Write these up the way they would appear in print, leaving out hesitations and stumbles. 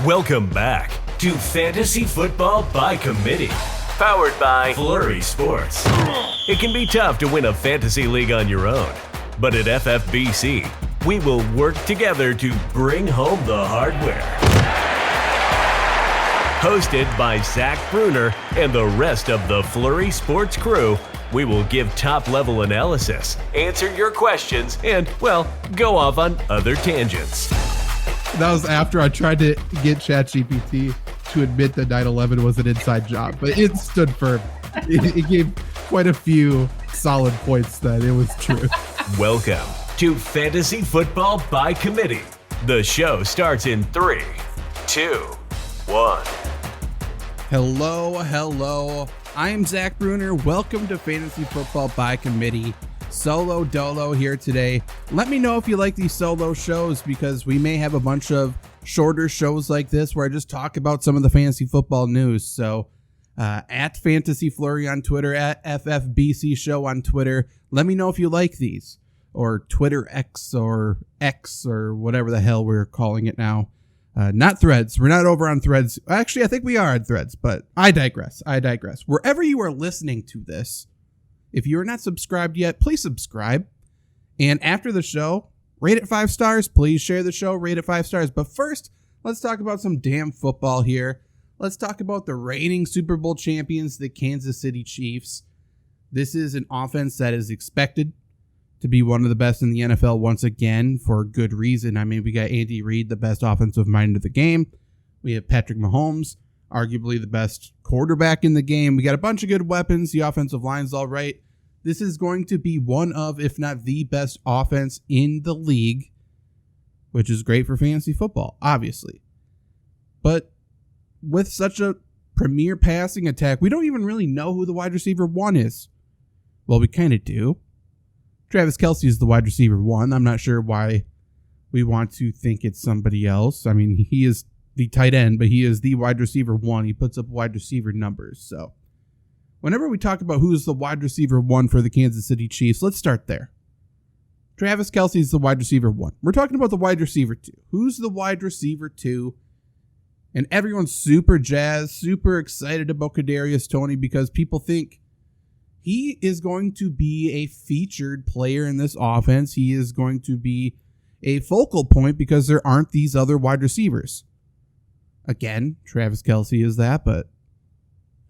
Welcome back to Fantasy Football by Committee, powered by Flurry Sports. It can be tough to win a fantasy league on your own, but at FFBC, we will work together to bring home the hardware. Hosted by Zach Bruner and the rest of the Flurry Sports crew, we will give top-level analysis, answer your questions, and, well, go off on other tangents. That was after I tried to get ChatGPT to admit that 9/11 was an inside job, but it stood firm. It gave quite a few solid points that it was true. Welcome to Fantasy Football by Committee. The show starts in 3, 2, 1. Hello. I'm Zach Bruner. Welcome to Fantasy Football by Committee. Solo Dolo here today. Let me know if you like these solo shows, because we may have a bunch of shorter shows like this where I just talk about some of the fantasy football news. So at Fantasy Flurry on Twitter, at FFBC Show on Twitter. Let me know if you like these, or Twitter X or whatever the hell we're calling it now. Not Threads. We're not over on Threads. Actually, I think we are on Threads, but I digress. Wherever you are listening to this, if you are not subscribed yet, please subscribe. And after the show, rate it 5 stars. Please share the show, rate it 5 stars. But first, let's talk about some damn football here. Let's talk about the reigning Super Bowl champions, the Kansas City Chiefs. This is an offense that is expected to be one of the best in the NFL once again, for good reason. I mean, we got Andy Reid, the best offensive mind of the game. We have Patrick Mahomes, arguably the best quarterback in the game. We got a bunch of good weapons. The offensive line's all right. This is going to be one of, if not the best offense in the league, which is great for fantasy football, obviously. But with such a premier passing attack, we don't even really know who the wide receiver 1 is. Well, we kind of do. Travis Kelce is the wide receiver 1. I'm not sure why we want to think it's somebody else. I mean, he is the tight end, but he is the wide receiver 1. He puts up wide receiver numbers. So whenever we talk about who's the wide receiver 1 for the Kansas City Chiefs, let's start there. Travis Kelce is the wide receiver 1. We're talking about the wide receiver 2. Who's the wide receiver 2? And everyone's super jazzed, super excited about Kadarius Toney, because people think he is going to be a featured player in this offense. He is going to be a focal point because there aren't these other wide receivers. Again, Travis Kelce is that, but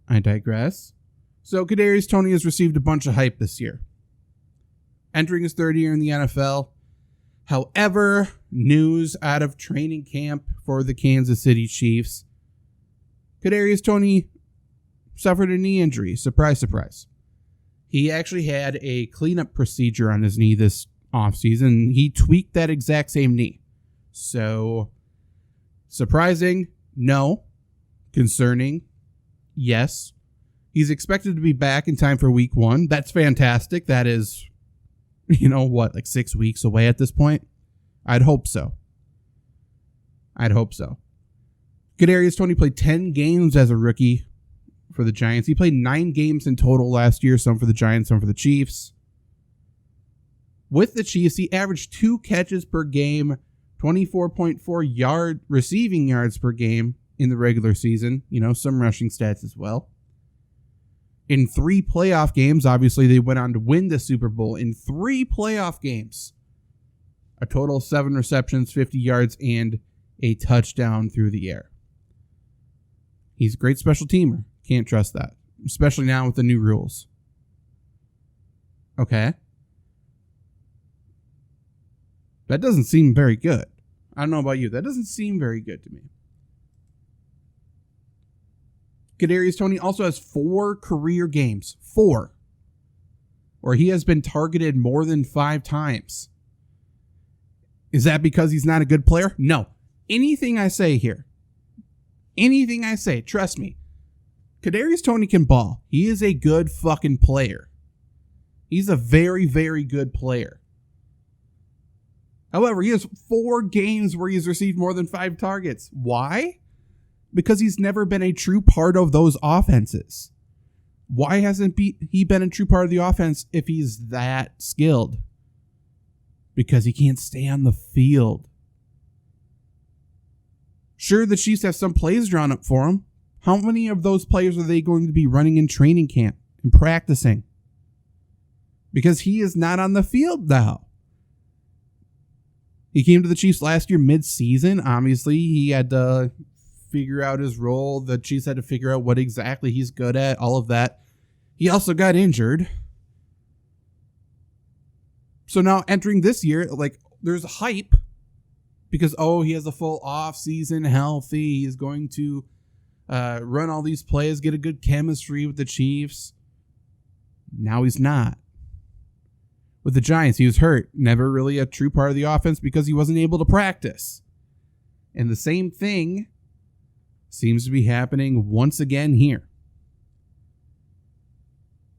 I digress. So Kadarius Toney has received a bunch of hype this year, entering his third year in the NFL. However, news out of training camp for the Kansas City Chiefs: Kadarius Toney suffered a knee injury. Surprise, surprise. He actually had a cleanup procedure on his knee this offseason. He tweaked that exact same knee. So, surprising? No. Concerning? Yes. He's expected to be back in time for week 1. That's fantastic. That is, like 6 weeks away at this point? I'd hope so. Kadarius Toney played 10 games as a rookie for the Giants. He played 9 games in total last year, some for the Giants, some for the Chiefs. With the Chiefs, he averaged 2 catches per game, 24.4 receiving yards per game in the regular season. Some rushing stats as well. In 3 playoff games, obviously they went on to win the Super Bowl. In 3 playoff games, a total of 7 receptions, 50 yards, and a touchdown through the air. He's a great special teamer. Can't trust that, especially now with the new rules. Okay. That doesn't seem very good. I don't know about you. That doesn't seem very good to me. Kadarius Toney also has 4 career games. 4. Where he has been targeted more than 5 times. Is that because he's not a good player? No. Anything I say here, trust me, Kadarius Toney can ball. He is a good fucking player. He's a very, very good player. However, he has 4 games where he's received more than 5 targets. Why? Because he's never been a true part of those offenses. Why hasn't he been a true part of the offense if he's that skilled? Because he can't stay on the field. Sure, the Chiefs have some plays drawn up for him. How many of those players are they going to be running in training camp and practicing? Because he is not on the field now. He came to the Chiefs last year mid-season. Obviously, he had to figure out his role. The Chiefs had to figure out what exactly he's good at, all of that. He also got injured. So now entering this year, like, there's hype because, he has a full off season, healthy. He's going to run all these plays, get a good chemistry with the Chiefs. Now he's not. With the Giants, he was hurt. Never really a true part of the offense because he wasn't able to practice. And the same thing seems to be happening once again here.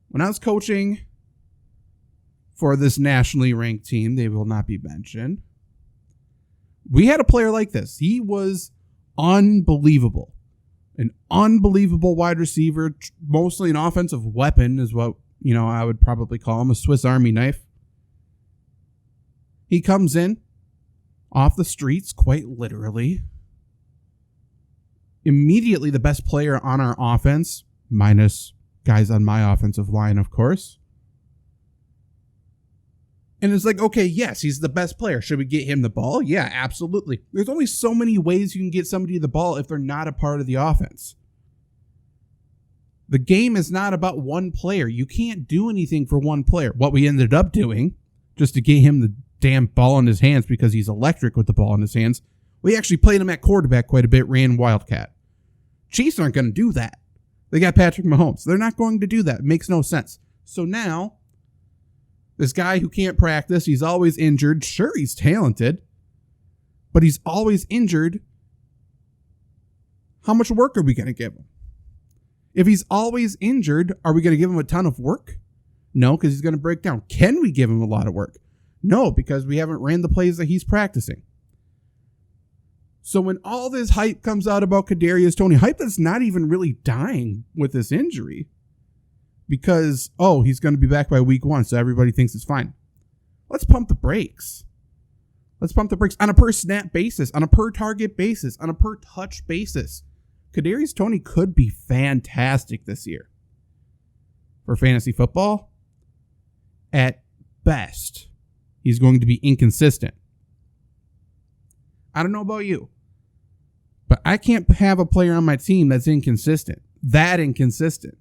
When I was coaching for this nationally ranked team, they will not be mentioned, we had a player like this. He was unbelievable. An unbelievable wide receiver, mostly an offensive weapon is what, I would probably call him, a Swiss Army knife. He comes in off the streets, quite literally. Immediately the best player on our offense, minus guys on my offensive line, of course. And it's like, okay, yes, he's the best player. Should we get him the ball? Yeah, absolutely. There's only so many ways you can get somebody the ball if they're not a part of the offense. The game is not about one player. You can't do anything for one player. What we ended up doing, just to get him the damn ball in his hands because he's electric with the ball in his hands, we actually played him at quarterback quite a bit, ran Wildcat. Chiefs aren't going to do that. They got Patrick Mahomes. They're not going to do that. It makes no sense. So now, this guy who can't practice, he's always injured. Sure, he's talented, but he's always injured. How much work are we going to give him? If he's always injured, are we going to give him a ton of work? No, because he's going to break down. Can we give him a lot of work? No, because we haven't ran the plays that he's practicing. So when all this hype comes out about Kadarius Toney, hype that's not even really dying with this injury, because, he's going to be back by week 1, so everybody thinks it's fine. Let's pump the brakes. Let's pump the brakes on a per snap basis, on a per target basis, on a per touch basis. Kadarius Toney could be fantastic this year. For fantasy football, at best, he's going to be inconsistent. I don't know about you, but I can't have a player on my team that's inconsistent. That inconsistent.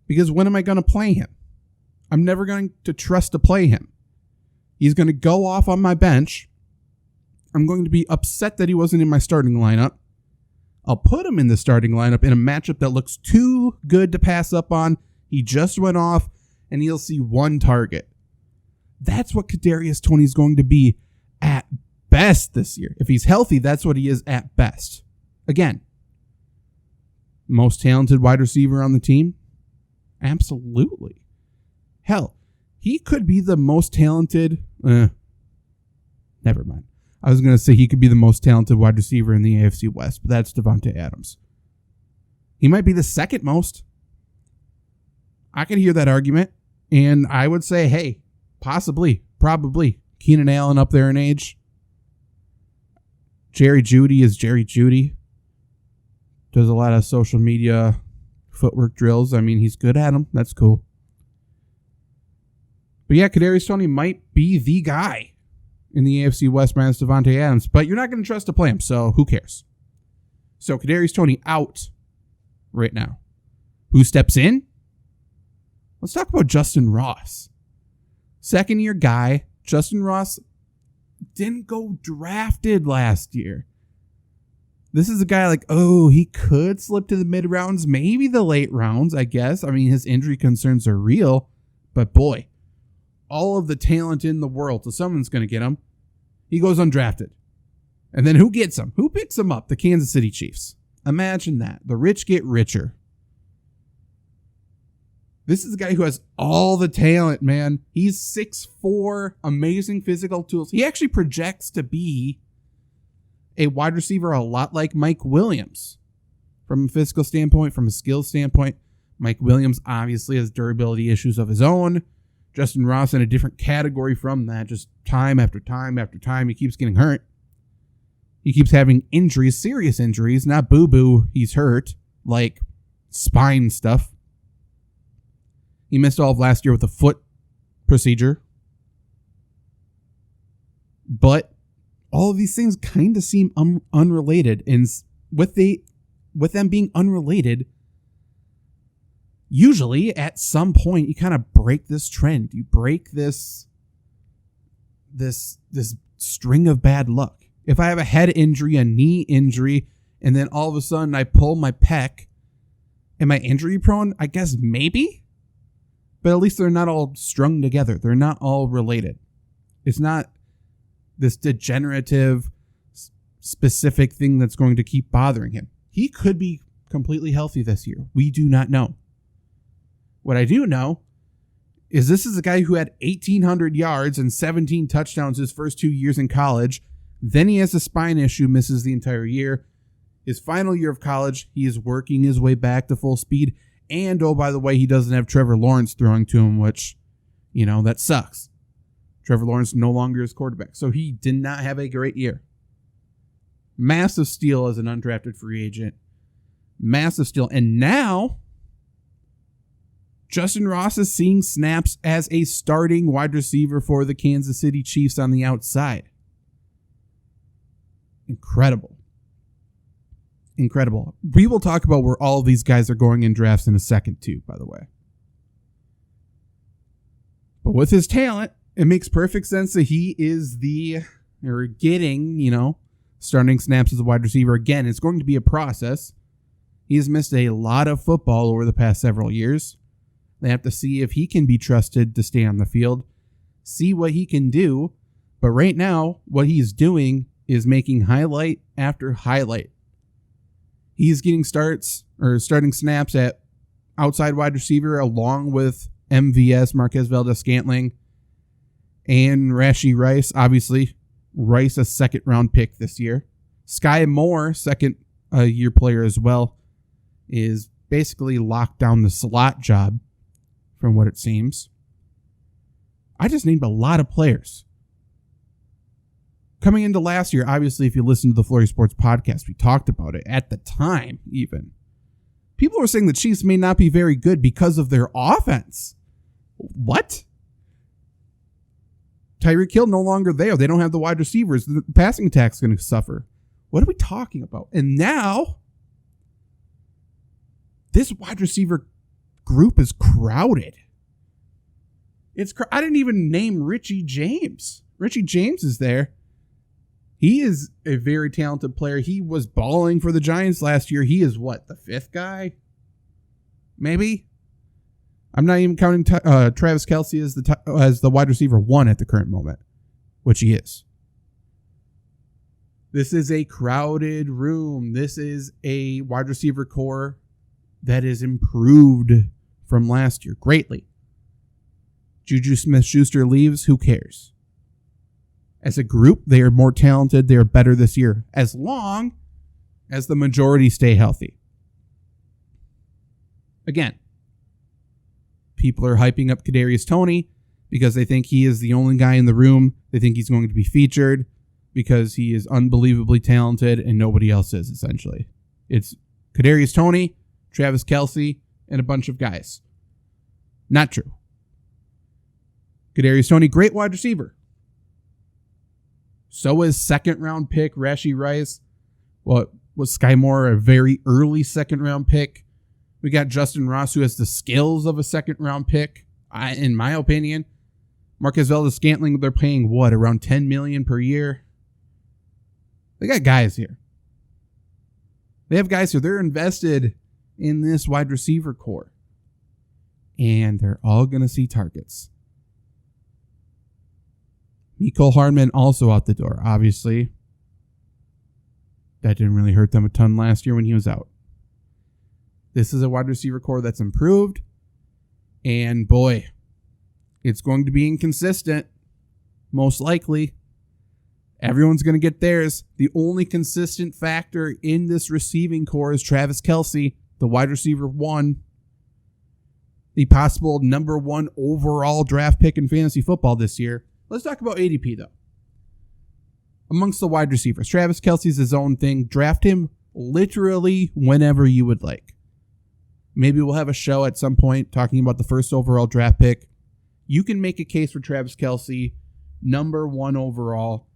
Because when am I going to play him? I'm never going to trust to play him. He's going to go off on my bench. I'm going to be upset that he wasn't in my starting lineup. I'll put him in the starting lineup in a matchup that looks too good to pass up on. He just went off, and he'll see one target. That's what Kadarius Toney is going to be at best this year. If he's healthy, that's what he is at best. Again, most talented wide receiver on the team? Absolutely. Hell, he could be the most talented. Never mind. I was going to say he could be the most talented wide receiver in the AFC West, but that's Devontae Adams. He might be the second most. I could hear that argument, and I would say, hey, possibly, probably. Keenan Allen up there in age. Jerry Jeudy is Jerry Jeudy. Does a lot of social media footwork drills. I mean, he's good at them. That's cool. But yeah, Kadarius Toney might be the guy in the AFC West minus Devontae Adams, but you're not going to trust to play him, so who cares? So Kadarius Toney out right now. Who steps in? Let's talk about Justyn Ross. Second year guy. Justyn Ross didn't go drafted last year. This is a guy like, he could slip to the mid rounds, maybe the late rounds, I guess. I mean, his injury concerns are real, but boy, all of the talent in the world, so someone's going to get him. He goes undrafted. And then who gets him? Who picks him up? The Kansas City Chiefs. Imagine that. The rich get richer. This is a guy who has all the talent, man. He's 6'4", amazing physical tools. He actually projects to be a wide receiver a lot like Mike Williams. From a physical standpoint, from a skill standpoint, Mike Williams obviously has durability issues of his own. Justyn Ross in a different category from that. Just time after time after time, he keeps getting hurt. He keeps having injuries, serious injuries, not boo-boo, he's hurt, like spine stuff. He missed all of last year with a foot procedure. But all of these things kind of seem unrelated. And with them being unrelated, usually at some point you kind of break this trend. You break this string of bad luck. If I have a head injury, a knee injury, and then all of a sudden I pull my pec, am I injury prone? I guess maybe. But at least they're not all strung together. They're not all related. It's not this degenerative, specific thing that's going to keep bothering him. He could be completely healthy this year. We do not know. What I do know is this is a guy who had 1,800 yards and 17 touchdowns his first 2 years in college. Then he has a spine issue, misses the entire year. His final year of college, he is working his way back to full speed. And, oh, by the way, he doesn't have Trevor Lawrence throwing to him, which, that sucks. Trevor Lawrence no longer is quarterback. So he did not have a great year. Massive steal as an undrafted free agent. Massive steal. And now, Justyn Ross is seeing snaps as a starting wide receiver for the Kansas City Chiefs on the outside. Incredible. Incredible. We will talk about where all of these guys are going in drafts in a second too, by the way. But with his talent, it makes perfect sense that he is getting, starting snaps as a wide receiver. Again, it's going to be a process. He has missed a lot of football over the past several years. They have to see if he can be trusted to stay on the field, see what he can do. But right now, what he's doing is making highlight after highlight. He's getting starting snaps at outside wide receiver along with MVS, Marquez Valdez-Scantling, and Rashee Rice. Obviously, Rice a second-round pick this year. Sky Moore, second-year player as well, is basically locked down the slot job from what it seems. I just named a lot of players. Coming into last year, obviously, if you listen to the Flurry Sports podcast, we talked about it at the time, even. People were saying the Chiefs may not be very good because of their offense. What? Tyreek Hill no longer there. They don't have the wide receivers. The passing attack's going to suffer. What are we talking about? And now, this wide receiver group is crowded. I didn't even name Richie James. Richie James is there. He is a very talented player. He was balling for the Giants last year. He is the fifth guy? Maybe? I'm not even counting Travis Kelce as the wide receiver 1 at the current moment, which he is. This is a crowded room. This is a wide receiver core that is improved from last year greatly. Juju Smith-Schuster leaves. Who cares? As a group, they are more talented. They are better this year, as long as the majority stay healthy. Again, people are hyping up Kadarius Toney because they think he is the only guy in the room. They think he's going to be featured because he is unbelievably talented and nobody else is, essentially. It's Kadarius Toney, Travis Kelce, and a bunch of guys. Not true. Kadarius Toney, great wide receiver. So is second-round pick Rashee Rice. Was Sky Moore a very early second-round pick? We got Justyn Ross, who has the skills of a second-round pick, in my opinion. Marquez Valdez-Scantling, they're paying, around $10 million per year? They got guys here. They have guys here. They're invested in this wide receiver core. And they're all going to see targets. Mecole Hardman also out the door, obviously. That didn't really hurt them a ton last year when he was out. This is a wide receiver core that's improved. And boy, it's going to be inconsistent. Most likely. Everyone's going to get theirs. The only consistent factor in this receiving core is Travis Kelce, the wide receiver 1. The possible number 1 overall draft pick in fantasy football this year. Let's talk about ADP, though. amongst the wide receivers. Travis Kelce's his own thing. Draft him literally whenever you would like. Maybe we'll have a show at some point talking about the first overall draft pick. You can make a case for Travis Kelce, number 1 overall,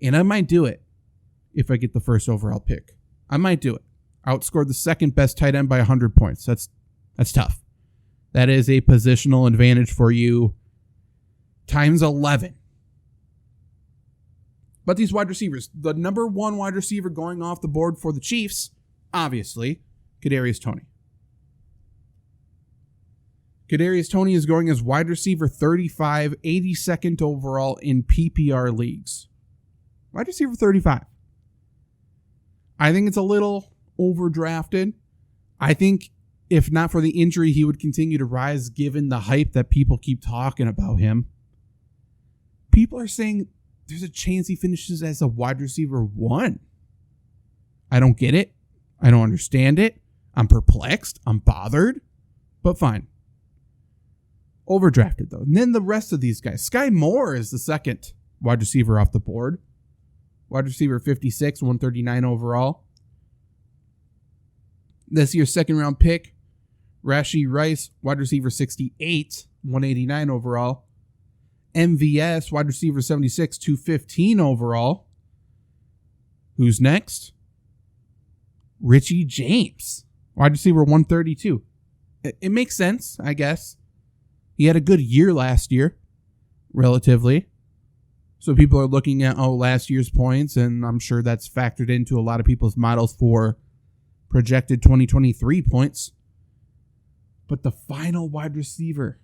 and I might do it if I get the first overall pick. I might do it. Outscored the second best tight end by 100 points. That's tough. That is a positional advantage for you times 11. But these wide receivers, the number 1 wide receiver going off the board for the Chiefs, obviously, Kadarius Toney. Kadarius Toney is going as wide receiver 35, 82nd overall in PPR leagues. Wide receiver 35. I think it's a little overdrafted. I think if not for the injury, he would continue to rise given the hype that people keep talking about him. People are saying there's a chance he finishes as a wide receiver 1. I don't get it. I don't understand it. I'm perplexed. I'm bothered. But fine. Overdrafted, though. And then the rest of these guys. Sky Moore is the second wide receiver off the board. Wide receiver 56, 139 overall. This year's second round pick. Rashee Rice, wide receiver 68, 189 overall. MVS, wide receiver 76, 215 overall. Who's next? Richie James, wide receiver 132. It makes sense, I guess. He had a good year last year, relatively. So people are looking at, last year's points, and I'm sure that's factored into a lot of people's models for projected 2023 points. But the final wide receiver,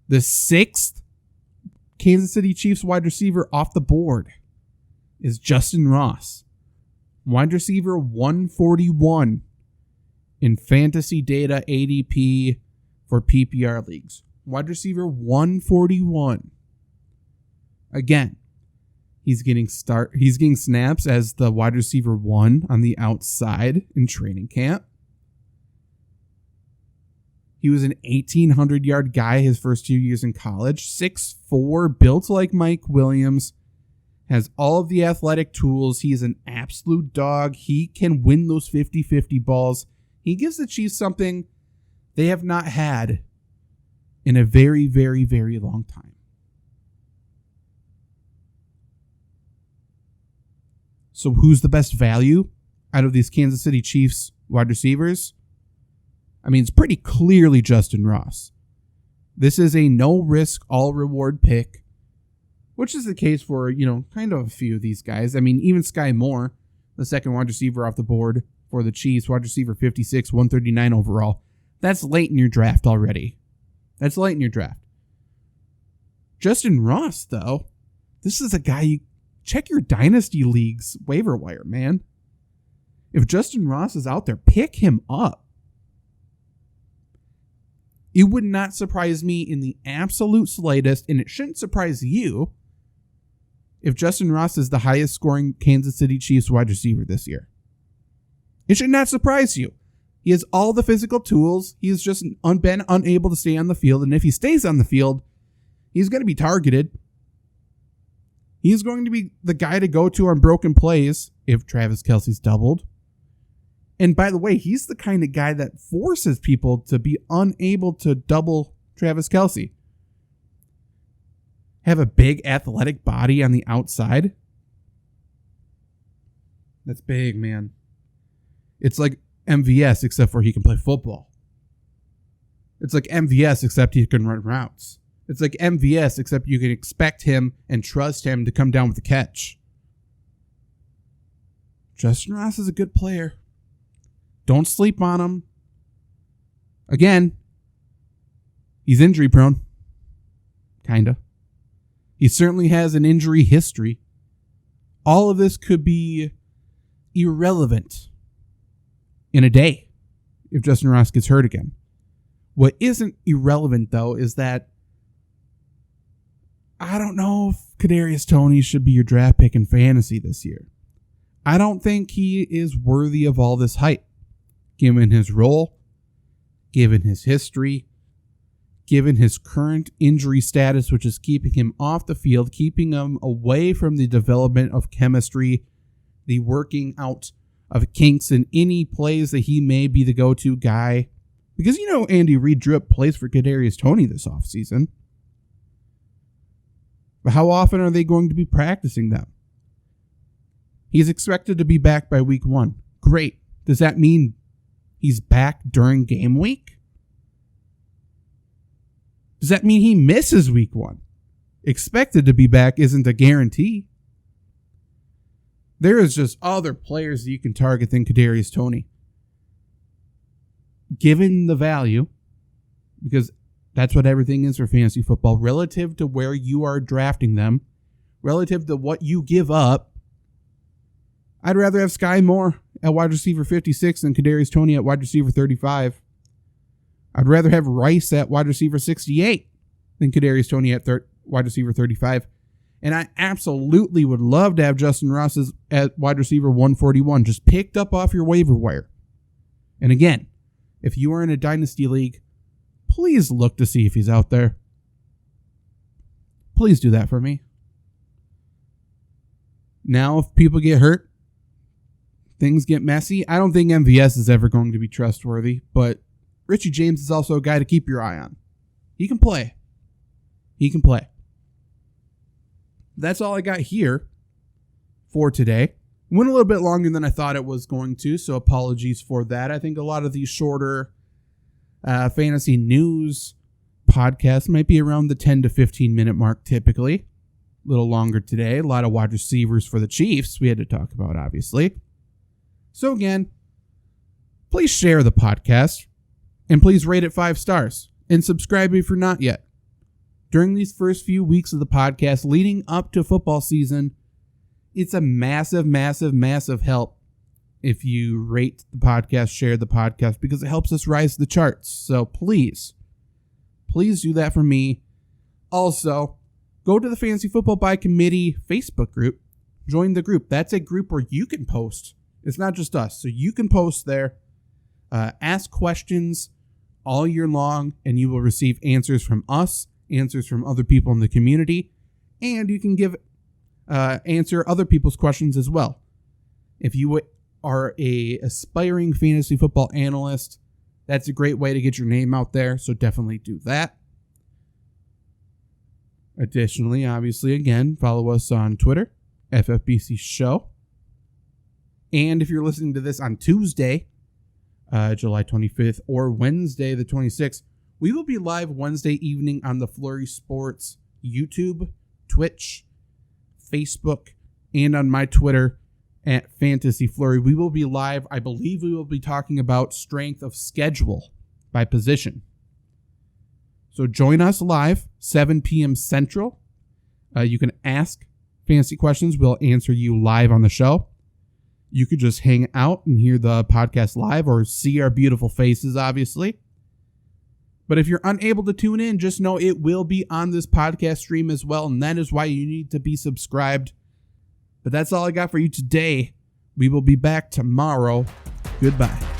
the 6th Kansas City Chiefs wide receiver off the board, is Justyn Ross, wide receiver 141 in fantasy data ADP for PPR leagues. Wide receiver 141. Again, he's getting snaps as the wide receiver 1 on the outside in training camp. He was an 1,800-yard guy his first 2 years in college. 6'4", built like Mike Williams. Has all of the athletic tools. He's an absolute dog. He can win those 50-50 balls. He gives the Chiefs something they have not had in a very, very, very long time. So who's the best value out of these Kansas City Chiefs wide receivers? I mean, it's pretty clearly Justyn Ross. This is a no-risk, all-reward pick, which is the case for, kind of a few of these guys. I mean, even Sky Moore, the second wide receiver off the board for the Chiefs, wide receiver 56, 139 overall. That's late in your draft already. That's late in your draft. Justyn Ross, though, this is a guy you check your Dynasty Leagues waiver wire, man. If Justyn Ross is out there, pick him up. It would not surprise me in the absolute slightest, and it shouldn't surprise you if Justyn Ross is the highest scoring Kansas City Chiefs wide receiver this year. It should not surprise you. He has all the physical tools. He's just been unable to stay on the field, and if he stays on the field, he's going to be targeted. He's going to be the guy to go to on broken plays if Travis Kelce's doubled. And by the way, he's the kind of guy that forces people to be unable to double Travis Kelce. Have a big athletic body on the outside. That's big, man. It's like MVS, except for he can play football. It's like MVS, except he can run routes. It's like MVS, except you can expect him and trust him to come down with the catch. Justyn Ross is a good player. Don't sleep on him. Again, he's injury prone. Kinda. He certainly has an injury history. All of this could be irrelevant in a day if Justyn Ross gets hurt again. What isn't irrelevant, though, is that I don't know if Kadarius Toney should be your draft pick in fantasy this year. I don't think he is worthy of all this hype. Given his role, given his history, given his current injury status, which is keeping him off the field, keeping him away from the development of chemistry, the working out of kinks in any plays that he may be the go-to guy. Because, Andy Reid drew up plays for Kadarius Toney this offseason. But how often are they going to be practicing them? He's expected to be back by week 1. Great. Does that mean he's back during game week? Does that mean he misses week 1? Expected to be back isn't a guarantee. There is just other players that you can target than Kadarius Toney. Given the value, because that's what everything is for fantasy football, relative to where you are drafting them, relative to what you give up, I'd rather have Sky Moore at wide receiver 56 than Kadarius Toney at wide receiver 35. I'd rather have Rice at wide receiver 68 than Kadarius Toney at wide receiver 35. And I absolutely would love to have Justyn Ross at wide receiver 141, just picked up off your waiver wire. And again, if you are in a dynasty league, please look to see if he's out there. Please do that for me. Now, if people get hurt, things get messy. I don't think MVS is ever going to be trustworthy, but Richie James is also a guy to keep your eye on. He can play. That's all I got here for today. Went a little bit longer than I thought it was going to, so apologies for that. I think a lot of these shorter fantasy news podcasts might be around the 10 to 15 minute mark typically. A little longer today. A lot of wide receivers for the Chiefs we had to talk about, obviously. So again, please share the podcast. And please rate it 5 stars. And subscribe if you're not yet. During these first few weeks of the podcast leading up to football season, it's a massive, massive, massive help if you rate the podcast, share the podcast, because it helps us rise the charts. So please do that for me. Also, go to the Fantasy Football by Committee Facebook group. Join the group. That's a group where you can post. It's not just us. So you can post there, ask questions all year long, and you will receive answers from us, answers from other people in the community, and you can answer other people's questions as well. If you are a aspiring fantasy football analyst, that's a great way to get your name out there, so definitely do that. Additionally, obviously, again, follow us on Twitter, FFBC Show. And if you're listening to this on Tuesday, July 25th, or Wednesday, the 26th, we will be live Wednesday evening on the Flurry Sports YouTube, Twitch, Facebook, and on my Twitter at Fantasy Flurry. We will be live. I believe we will be talking about strength of schedule by position. So join us live, 7 p.m. Central. You can ask fantasy questions. We'll answer you live on the show. You could just hang out and hear the podcast live or see our beautiful faces, obviously. But if you're unable to tune in, just know it will be on this podcast stream as well, and that is why you need to be subscribed. But that's all I got for you today. We will be back tomorrow. Goodbye.